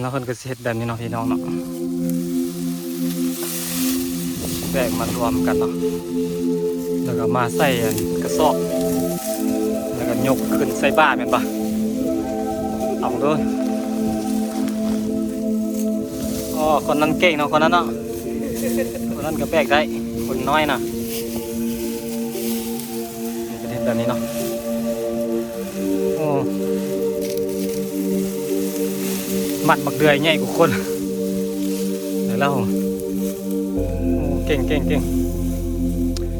แล้วคนก็เฮ็ดแบบนี้เนาะพี่น้องเนาะแบกมารวมกันเนาะแล้วก็มาใส่กระสอบแล้วก็ยกขึ้นใส่บ้านเป็นปะเอาดูอ๋อคนนั้นเก่งเนาะคนนั้นเนาะคนนั้นก็แบกได้คนน้อยนะเป็นเฮ็ดแบบนี้เนาะโอ้มัดบักเดือยใหญ่กว่าคนเดี๋ยวเล่าโอ้เก่ง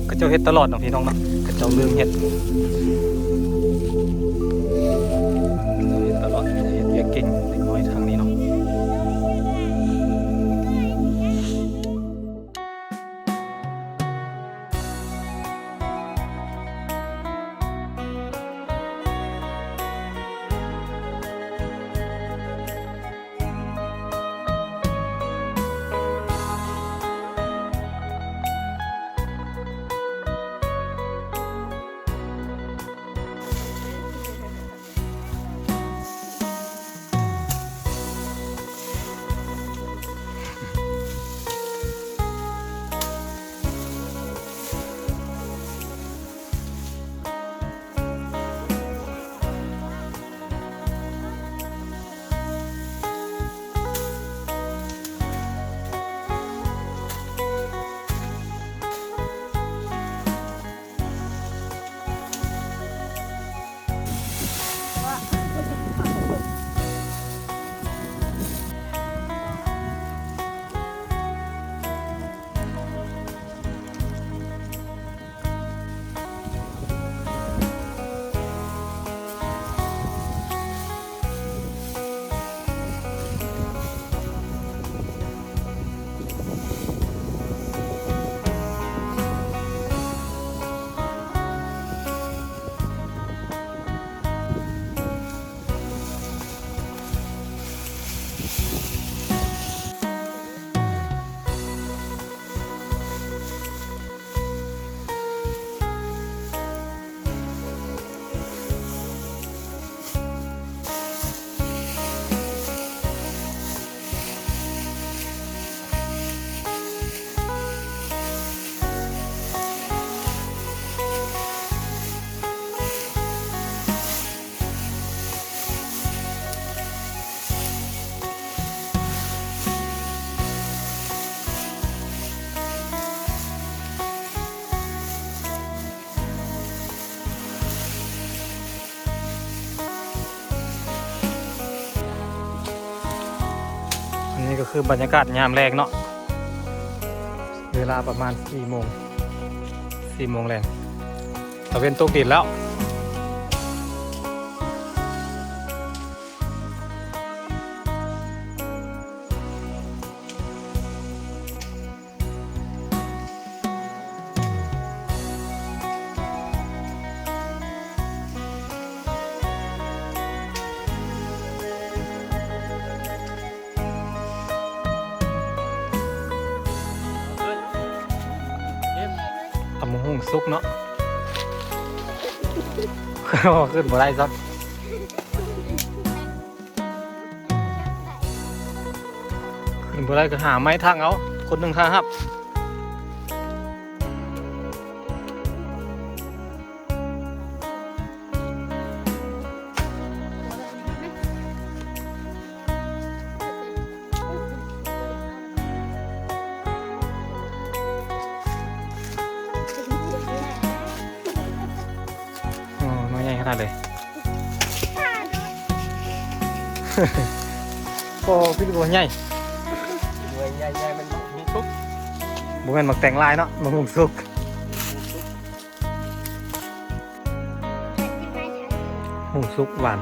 ก็เจ้าเฮ็ดตลอดเนาะพี่น้องเนาะก็เจ้าลืมเฮ็ดตลอดเฮ็ดเวียกเก่งเล็กน้อยทางนี้เนาะนี่ก็คือบรรยากาศยามแรกเนาะเวลาประมาณ4 โมงแรงตะเวนตกดินแล้วทำหุ่งซุกเนาะ ขึ้นมาได้ซักขึ้นมาได้ก็หาไม้ทางเอาคนหนึ่งทางครับน้อยใหญ่ขนาดเลย โอ้พี่ตัวใหญ่มันหุ่งซุกบุ้งเงินมักแต่งลายเนาะมันหุ่งซุกหุ่งซุกหวาน